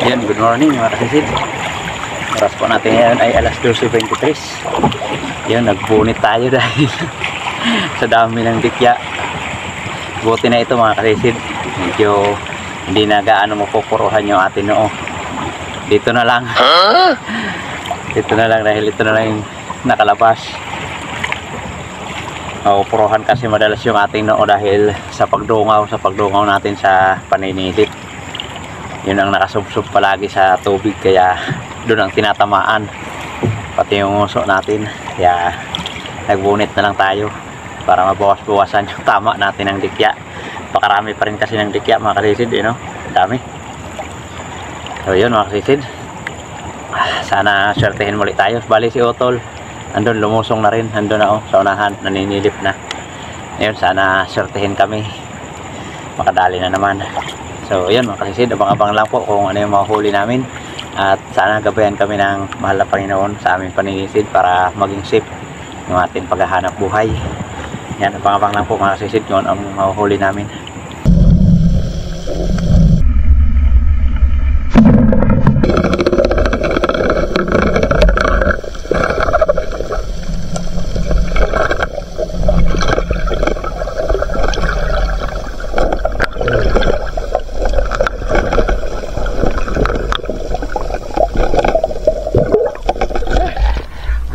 Ayan, good morning mga kasisid. Oras po natin ngayon ay alas 12:23. Ayan, nagbunit tayo dahil sa dami ng dikya. Buti na ito mga kasisid. Medyo hindi na gaano mapupuruhan yung atin noo. Dito na lang. Dito na lang dahil ito na lang yung nakalabas. Mapupuruhan kasi madalas yung ating noo dahil sa pagdungaw natin sa paninilip. Yun ang nakasubsob palagi sa tubig, kaya doon ang tinatamaan pati yung uso natin. Kaya nagbunit na lang tayo para mabawas-bawasan yung tama natin ng dikya. Pakarami pa rin kasi ng dikya mga kasisid, you know? Dami. So yun mga kasisid, sana swertehin muli tayo. Bali si Otol andun, lumusong na rin, andun na sa unahan, naninilip na. Ngayon sana swertehin kami, makadali na naman. So yun mga kasisid, abang-abang lang po kung ano yung mahuli namin. At sana gabayan kami ng mahal na Panginoon sa aming paninisid para maging safe yung ating paghahanap buhay. Yan, abang-abang lang po mga kasisid kung ano ang mahuli namin.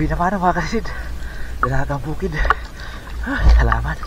Uwi naman mga kasisid, dalagang bukid. Salamat.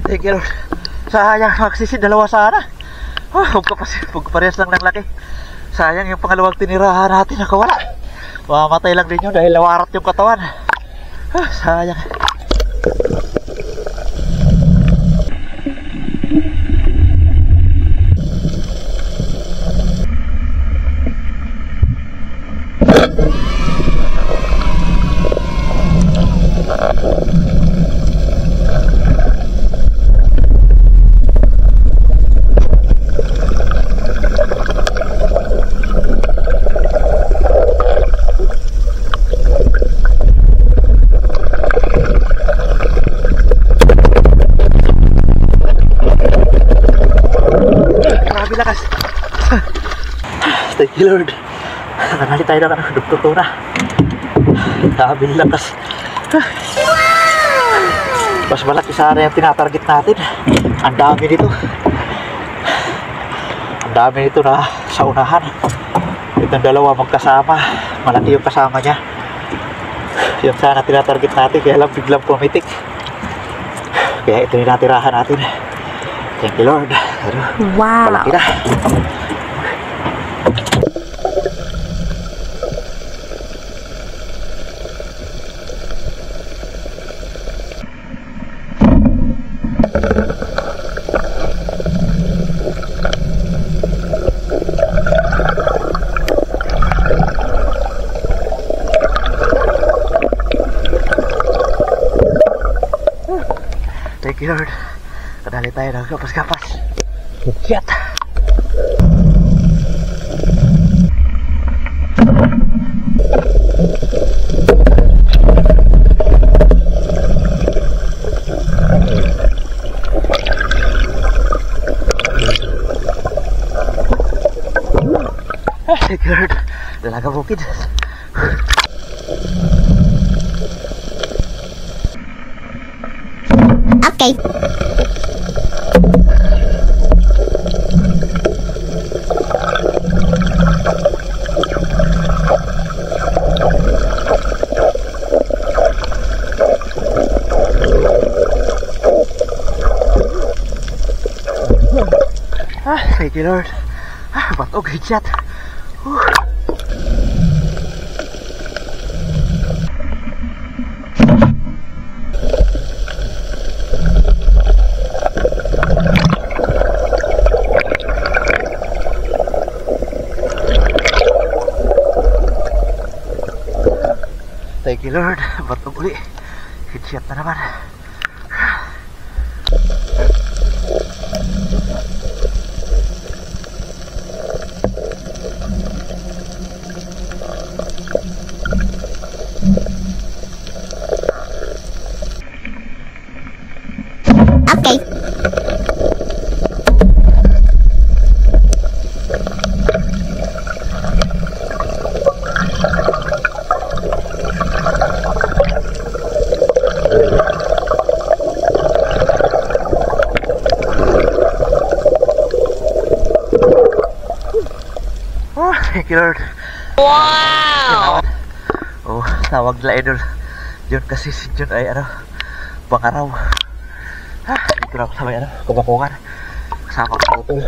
Thank you Lord. Sayang mga kasisid, dalawa sana. Huwag parehas lang ng laki. Sayang yung pangalawang tinirahan natin nakawala. Mamatay lang din yun dahil nawarat yung katawan. Sayang. Lakas. Thank you Lord. Nanali tayo na dugtong na. Grabe lakas. Mas malaki sana yung tinatarget natin. Ang dami nito. Ang dami nito na sa unahan. Itong dalawa magkasama. Malaki yung kasama niya. Yung sana tinatarget natin, kaya lang biglang pumitik. Kaya ito yung natirahan natin. Thank you Lord. Wow. Malaki na. Thank you Lord. Kadali tayo ng kapas-kapas. Shit. Thank you Lord. Dalaga bukid. Okay. Thank you, Lord. Bato, good shot. Thank you, Lord. Bato uli. Good shot na naman. Okay. Oh, thank you, Lord. Wow! Oh, tawag la idol. Yun kasi si John ay pangaraw. Dito na ako sa may kumakungan. Kasama ko sa utol.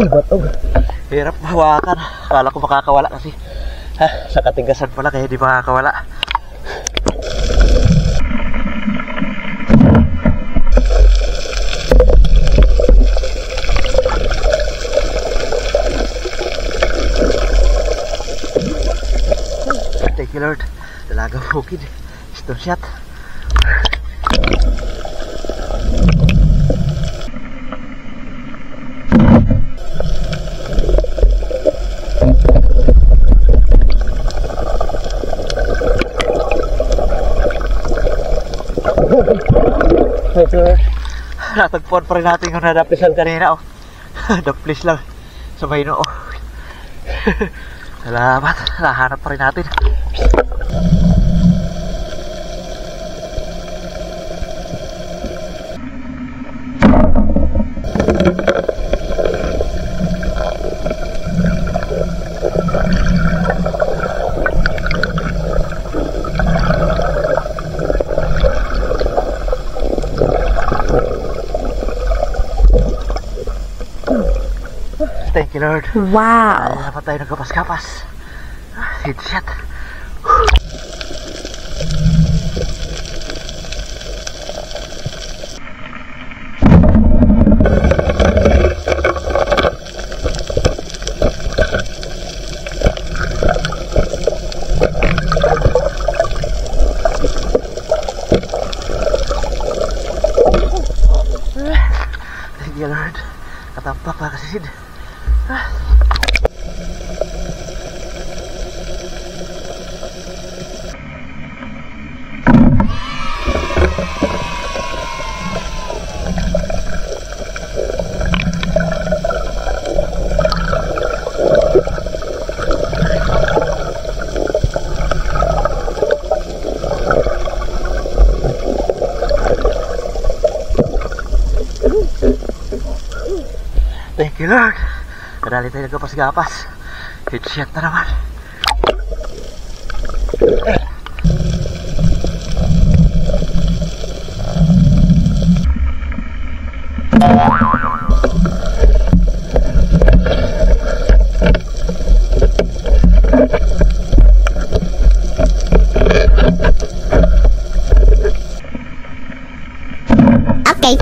Batog. Hirap mahawakan. Kala ko makakawala kasi sa katigasan pala kaya di makakawala. Thank you, Lord. Dalaga bukid. Stone shot. Natagpuan pa rin natin yung nadaplisan kanina. Daplis lang sa may noo. Salamat, nahanap pa rin natin. Thank you, Lord. Wow! Ay, naman tayo ng kapas-kapas. Headshot. Thank you, Lord. Katampak lah kasi Sid. Thank you, Lord. Kadali tayo nagkapas-gapas. Headshot na naman. Okay.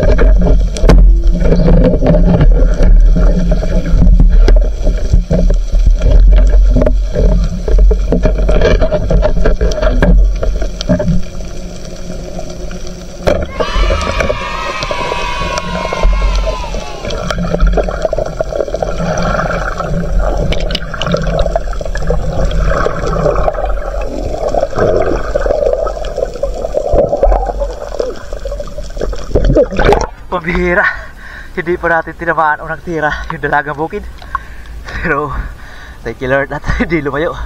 Pambihira. hindi pa natin tinamaan unang tira yung dalagang bukid. Pero thank you Lord at hindi lumayo.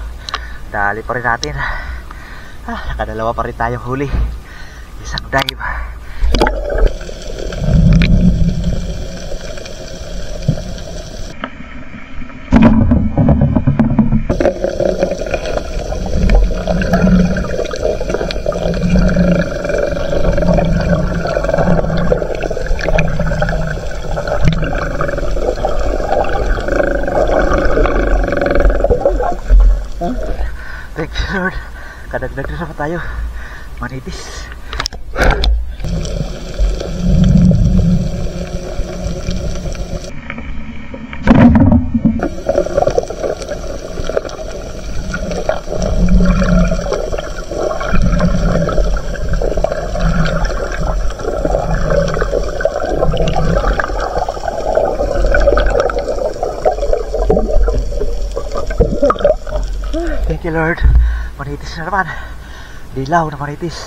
Dali pa rin natin. Nakadalawa pa rin tayong huli. Isang dive. Thank you Lord. Kadagdag na naman tayo. Manitis. Thank you Lord. Manitis na naman. Dilaw na manitis.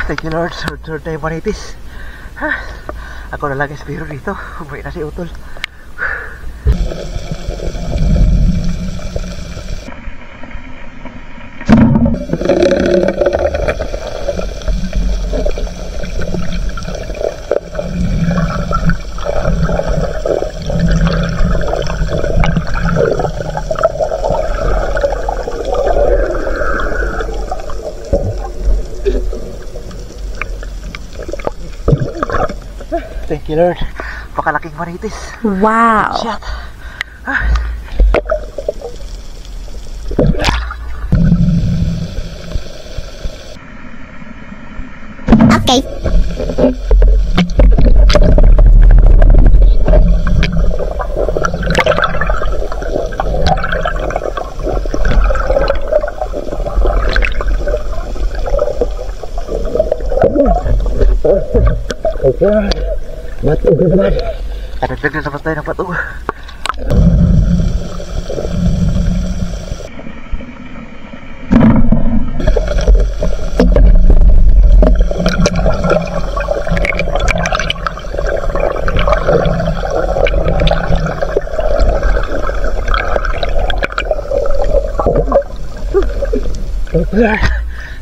Thank you Lord. Third na yung manitis. Ako na lang espiro dito. Umuwi na si Utol. Thank you Lord. Pakalaking manitis. Wow. Shot. Okay. Okay. Batog na naman. Kadagdag na naman tayo ng batog.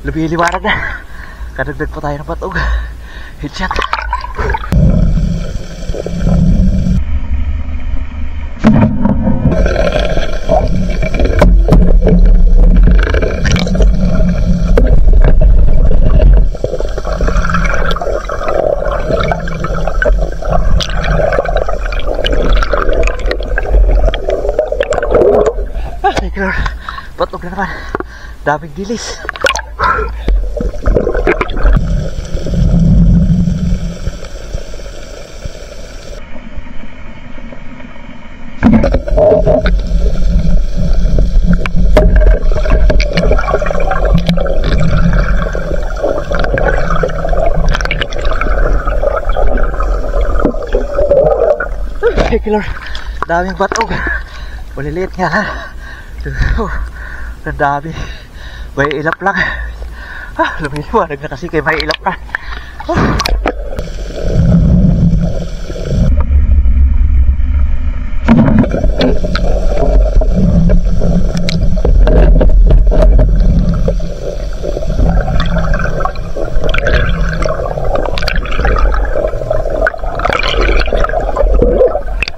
Lumiliwanag na. Kadagdag pa tayo ng batog. Headshot. Thank you Lord. Batog na naman. Daming dilis. Thank you Lord. Daming batog. Maliliit nga ha. Ang dami. May ilap lang. Lumiliwanag na kasi kay may ilap na.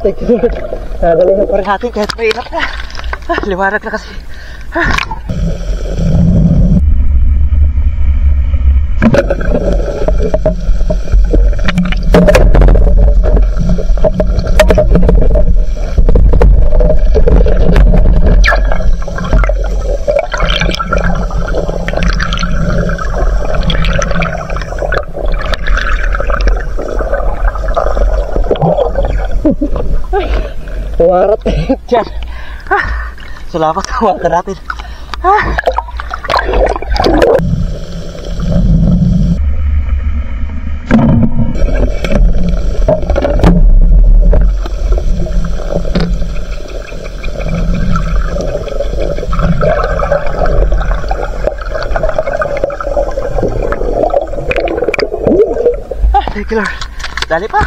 Thank you Lord. Nagaling pa rin natin kahit may ilap na. Liwanag na kasi. Warat dyan. Salamat sa water natin. Thank you, Lord. Dali pa.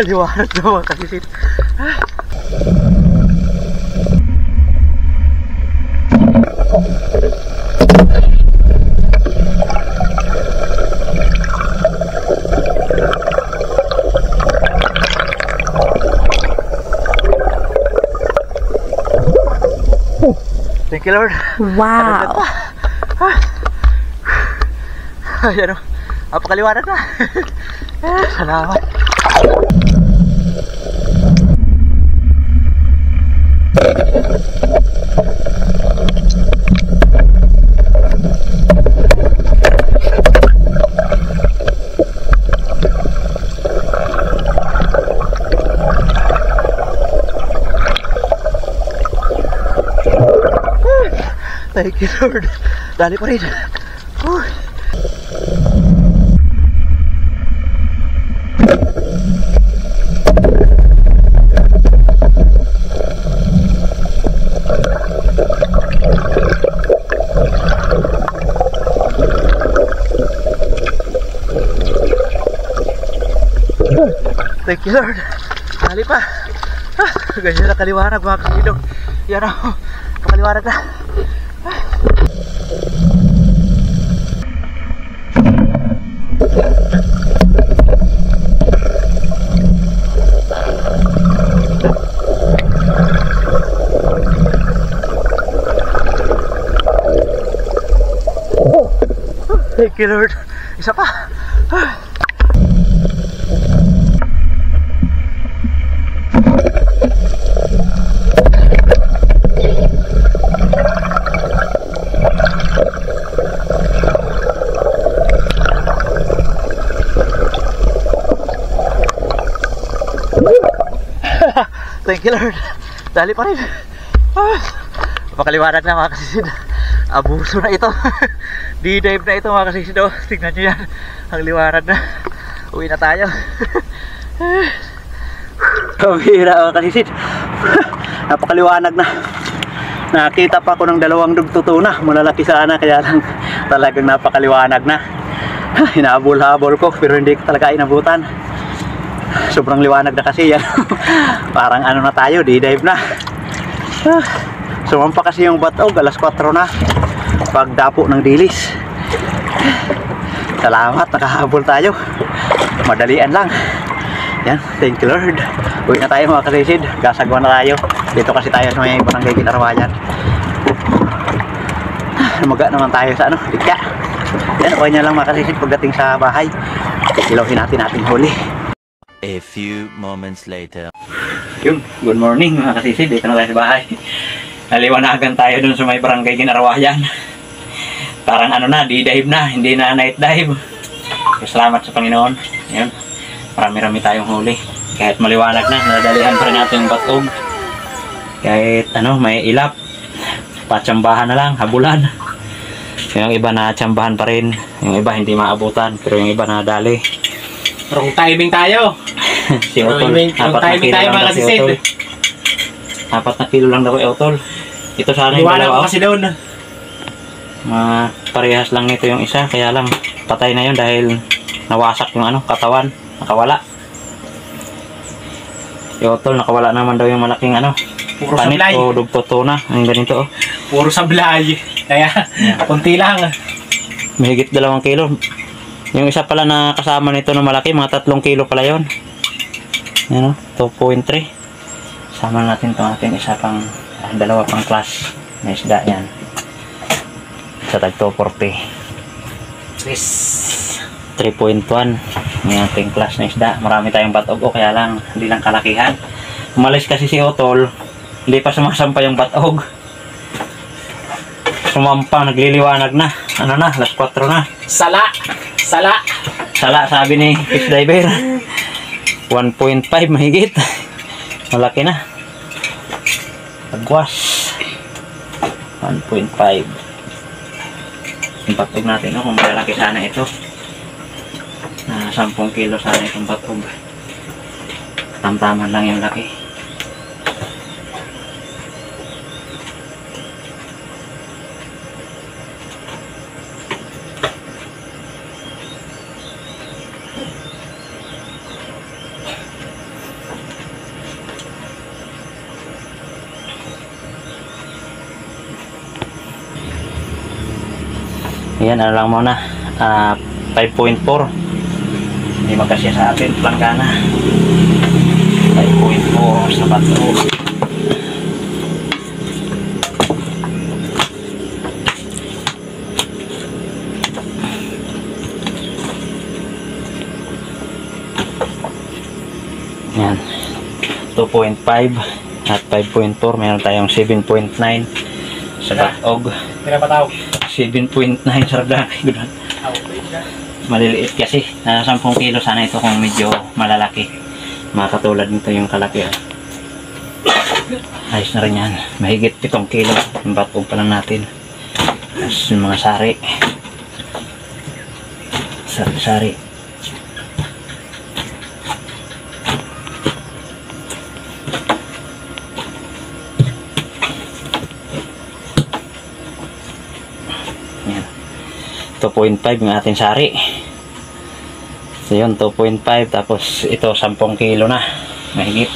Liwanag na mga kasisid. Thank you, Lord. Wow. Ayan o. Napakaliwanag na. Salamat. Thank you, Lord. Dali pa rin. Thank you, Lord. Dali pa. Ganyan na kaliwanag mga kasidong. Yan o. Kaliwanag na. Thank you, Lord. Isa pa. Thank you, Lord. Dali pa rin. Napakaliwanag na mga kasisid. Abuso na ito. D-dive na ito mga kasisid. Tignan nyo yan. Ang liwanag na. Uwi na tayo. Kabira mga kasisid. Napakaliwanag na. Nakita pa ako ng dalawang dugtutuna. Malalaki sana, kaya lang talagang napakaliwanag na. Hinahabol-habol ko pero hindi ko talaga inabutan. Sobrang liwanag na kasi yan. Parang ano na tayo, di-dive na. Sumampa kasi yung batog, alas 4 na. Pagdapo ng dilis. Salamat, nakahabol tayo. Madalian lang. Yan, thank you, Lord. Uwi na tayo mga kasisid. Gasagwa na tayo. Dito kasi tayo sa may barangay Ginarwayan. Lumaga naman tayo sa ano, Likya. Yan, okay na lang mga kasisid pagdating sa bahay. Ilawin natin huli. A few moments later. Yun, good morning mga kasisid. Dito na tayo sa bahay. Naliwanagan tayo dun sa may barangay Ginarwayan. Parang ano na, di-dive na, hindi na night dive. Salamat sa Panginoon. Yun, marami-rami tayong huli. Kahit maliwanag na, nadalihan pa rin natin yung batog. Kahit ano, may ilap. Patsambahan na lang, habulan. Yung iba na tsambahan pa rin. Yung iba hindi maabutan, pero yung iba nadali. Wrong timing tayo. Si Otol, Wrong timing tayo mga kasisid. 4 na kilo lang daw Otol. Ito sana yung Liwanag dalawa. ko kasi doon. Parehas lang nito yung isa, kaya lang patay na yun dahil nawasak yung ano, katawan, nakawala. Si Otol, nakawala naman daw yung malaking ano, Puro panit sablay. o dugtutuna. Ang ganito oh. Puro sablay. Kaya, kunti lang. Mahigit 2 kilo. Yung isa pala na kasama nito na malaki, mga 3 kilo pala yun. Yan o, 2.3. Sama natin itong ating isa pang, dalawa pang class na isda yan. Sa tag 240. 3.1 yung ating class na isda. Marami tayong batog o kaya lang hindi lang kalakihan. Umalis kasi si Otol, hindi pa sumasampa yung batog. Sumampa, nagliliwanag na. Ano na, alas 4 na. Sala. Sala, sabi ni fish diver. 1.5 mahigit. Malaki na. Pagwas. 1.5. Yung patog natin, kung malalaki sana ito. 10 kilo sana itong patog. Tamtaman lang yung laki. Ayan, ano lang muna, 5.4. Hindi magkasya sa atin, planggana. 5.4 sa bato. Ayan, 2.5 at 5.4. Meron tayong 7.9 sa batog. Kaya pa tao. 7.9 sarap. Maliliit kasi. 10 kilo sana ito kung medyo malalaki. Makatulad nito yung kalaki. Ayos na rin yan. Mahigit 7 kilo. Yung batog pa lang natin. Tapos yung mga sari. Sari. Yan. 2.5 yung ating sari. So yun, 2.5. Tapos ito 10 kilo na. Mahigit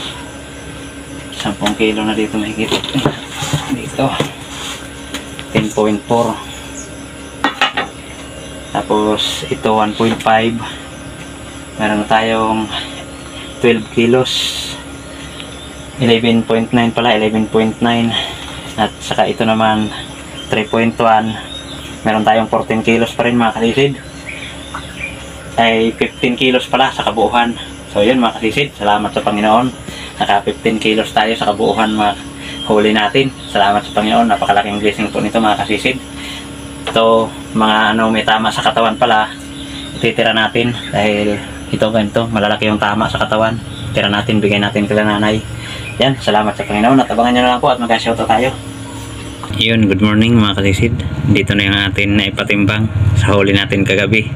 10 kilo na dito, mahigit. Dito 10.4. Tapos ito 1.5. Meron na tayong 12 kilos. 11.9 pala, 11.9. At saka ito naman 3.1. Meron tayong 14 kilos pa rin mga kasisid. Ay 15 kilos pala sa kabuuhan. So yun mga kasisid, salamat sa Panginoon. Naka 15 kilos tayo sa kabuuhan mga huli natin. Salamat sa Panginoon, napakalaking blessing po nito mga kasisid. Ito mga may tama sa katawan pala, ititira natin dahil ito ganito, malalaki yung tama sa katawan. Tira natin, bigay natin kila nanay. Yan, salamat sa Panginoon at abangan nyo na lang po at mag-shoutout tayo. Yun, good morning mga kasisid. Dito na yung atin na ipatimbang sa huli natin kagabi.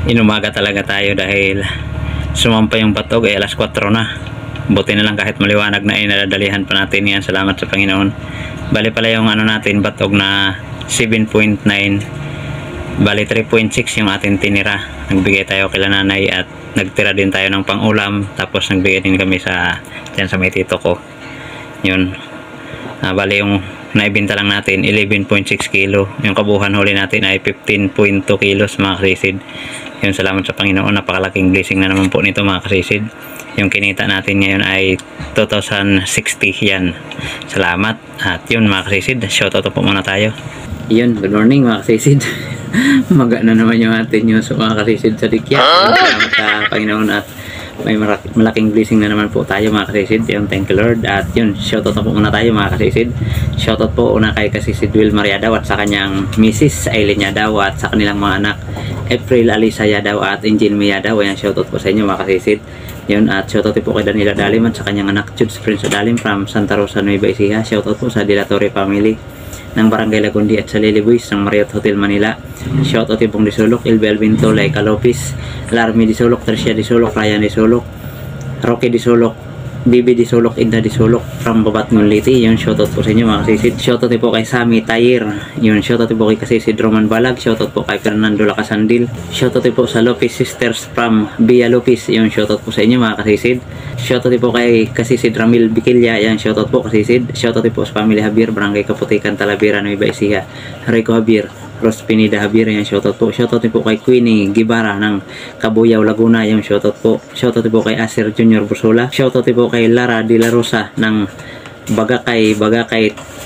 Inumaga talaga tayo dahil sumampa yung patog ay alas 4 na. Buti na lang kahit maliwanag na inadalihan pa natin yan. Salamat sa Panginoon. Bali pala yung natin patog na 7.9. Bali 3.6 yung atin tinira. Nagbigay tayo kila nanay at nagtira din tayo ng pang-ulam. Tapos nagbigay din kami dyan sa may tito ko. Yun. Bali yung naibinta lang natin 11.6 kilo. Yung kabuuhan huli natin ay 15.2 kilos mga kasisid. Yun, salamat sa Panginoon. Napakalaking blessing na naman po nito mga kasisid. Yung kinita natin ngayon ay 2,060 yan. Salamat. At yun mga kasisid, shoutout po muna tayo. Yun, good morning mga kasisid. Maga na naman yung atin yung mga kasisid sa dikya. Salamat sa Panginoon at may malaking blessing na naman po tayo mga kasisid. Yung thank you Lord. At yun, shoutout po muna tayo mga kasisid. Shoutout po una kay kasisid Wilmar Yadaw at sa kanyang Mrs. Aileen Yadaw at sa kanilang mga anak April Alisa Yadaw at Engine Yadaw. Ayan, shoutout po sa inyo mga kasisid. Yun, at shoutout po kay Daniela Dalim at sa kanyang anak Judes Prince Dalim from Santa Rosa, Nueva Ecija. Shoutout po sa Dilatore family ng Barangay Lagundi at sa Lily Boys ng Marriott Hotel Manila. Shoutout Ibong Disulok, Ilbel Binto, Laika Lopez, Larmy Disulok, Tricia Disulok, Ryan Disulok, Rocky Disulok, Bibi Disulok, Inda Disulok from Babatngon Liti. Yun, shoutout po sa inyo mga kasisid. Shoutout po kay Sammy Tayir. Yun, shoutout po kay kasisid Roman Balag. Shoutout po kay Fernando Lacasandil. Shoutout po sa Lopez Sisters from Via Lopez. Yun, shoutout po sa inyo mga kasisid. Shoutout po kay kasisid Ramil Bikilya. Yan, shoutout po kasisid. Shoutout po sa Family Javier, Barangay Kaputikan, Talavera, Nueva Ecija. Rico Javier, Ros Pinida Javier. Yan, shoutout po. Shoutout po kay Queenie Gibara ng Cabuyao, Laguna. Yung shoutout po. Shoutout po kay Aser Junior Busola. Shoutout po kay Lara De La Rosa ng Bagakay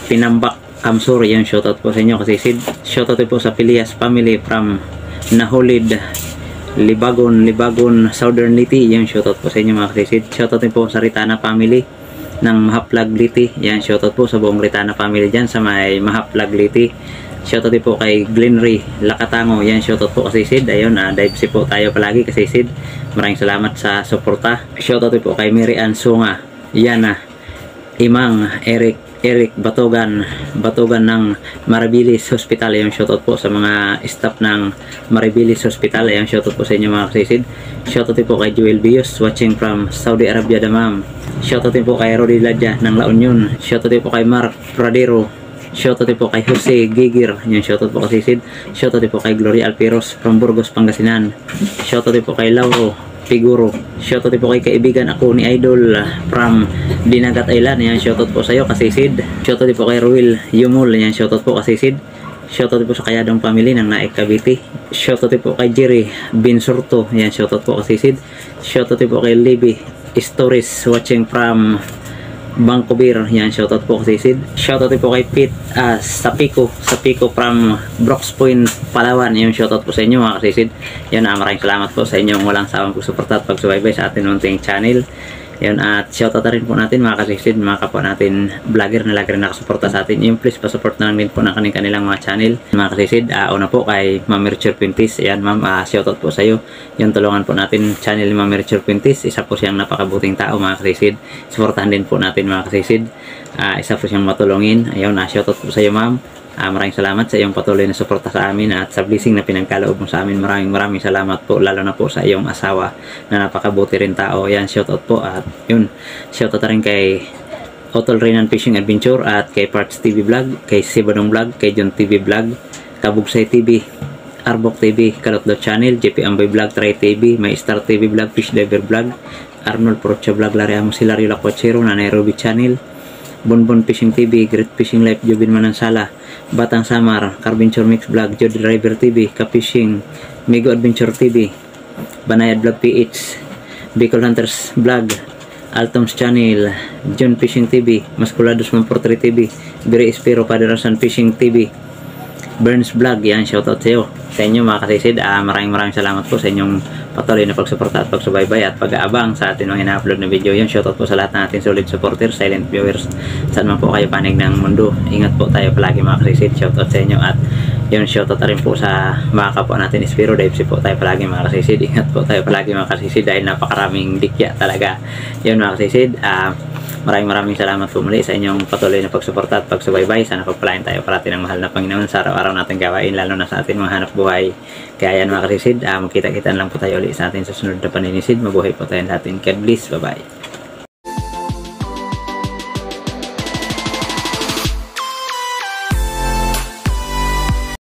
Pinambak, Kamsur. Yung shoutout po sa inyo kasisid. Shoutout po sa Pilias family from Nahulid, Libagon, Southern Liti. Yung shoutout po sa inyo mga kasisid. Shoutout po sa Ritana family ng Mahaplag Liti. Yan, shoutout po sa buong Ritana family dyan sa may Mahaplag Liti. Shoutout po kay Glenry Lakatango. Yan, shoutout po kasisid. Ayun, dive si po tayo palagi kasisid. Maraming salamat sa suporta. Shoutout po kay Mary Ann Sunga, Yana, Imang, Eric Eric Batogan ng Maribilis Hospital. Yung shoutout po sa mga staff ng Maribilis Hospital. Yung shoutout po sa inyo mga kasisid. Shoutout po kay Joel Bios watching from Saudi Arabia, Damam. Shoutout po kay Rodi Ladja ng La Union. Shoutout po kay Mark Pradero. Shoutout po kay Jose Gigir. Yung shoutout po kasisid. Shoutout po kay Gloria Alpiros from Burgos, Pangasinan. Shoutout po kay Lauro Figuro. Shoutout po kay kaibigan ako ni Idol from Dinagat Island. Yan, shoutout po sa iyo kasisid. Shoutout po kay Ruel Yumul. Yan, shoutout po kasisid. Shoutout po sa Kayadong family ng Naik Cavite. Shoutout po kay Jerry Binsurto. Yan, shoutout po kasisid. Shoutout po kay Libby Stories watching from Bangkobir. Yan, shoutout po kasisid. Shoutout po kay Pete Sapiko from Brooks Point, Palawan. Yung shoutout po sa inyo mga kasisid. Yan, maraming salamat po sa inyong walang sawang pagsuporta at pagsubaybay sa ating munting channel. Yan, at shoutout rin po natin mga kasisid, mga kapwa natin vlogger na lagi rin nakasuporta sa atin. Yung please pasupport na lang din po ng kanilang mga channel mga kasisid. Una po kay Ma'am Richard Pintis. Yan ma'am, shoutout po sa iyo. Yung tulungan po natin channel ni Ma'am Richard Pintis. Isa po siyang napakabuting tao mga kasisid. Supportahan din po natin mga kasisid. Isa po siyang matulungin. Ayun, shoutout po sa iyo ma'am. Maraming salamat sa iyong patuloy na suporta sa amin at sa blessing na pinagkaloob mo sa amin. Maraming salamat po, lalo na po sa iyong asawa na napakabuti rin tao. Yan, shoutout po. At yun, shoutout rin kay Otol Renan Fishing Adventure at kay Parks TV Vlog, kay Sibadong Vlog, kay John TV Vlog, Kabugsay TV, Arbok TV, Kalotlo Channel, JP Amboy Vlog, Try TV, May Star TV Vlog, Fish Diver Vlog, Arnold Procha Vlog, Lariamo Silario Lakwachero, na Nairobi Channel, Bonbon Fishing TV, Great Fishing Life, Jubin Manansala, Batang Samar, Carventure Mix Vlog, Jod Driver TV, Ka-Fishing, Migo Adventure TV, Banayad Vlog PH, Bicol Hunters Vlog, Altoms Channel, John Fishing TV, Masculados Mamportri TV, Biri Espiro Paderasan Fishing TV, Burns Vlog. Yan, shoutout sa iyo. Sa inyo mga kasisid, maraming salamat po sa inyong patuloy na pagsuporta at pagsubaybay at pag-aabang sa atin mga ina-upload na video. Yung shoutout po sa lahat ng ating solid supporters, silent viewers, saan man po kayo panig ng mundo. Ingat po tayo palagi mga kasisid. Shoutout sa inyo at yung shoutout rin po sa mga kapwa natin Espiro Dives po tayo palagi mga kasisid. Ingat po tayo palagi mga kasisid dahil napakaraming dikya talaga. Yun mga kasisid, maraming salamat po muli sa inyong patuloy na pagsuporta at pagsubaybay. Sana pagpalain tayo parati ng mahal na Panginoon sa araw-araw natin gawain, lalo na sa ating mga hanap buhay. Kaya yan mga kasisid, magkita-kita lang po tayo ulit sa ating susunod na paninisid. Mabuhay po tayo sa ating God bless. Bye bye.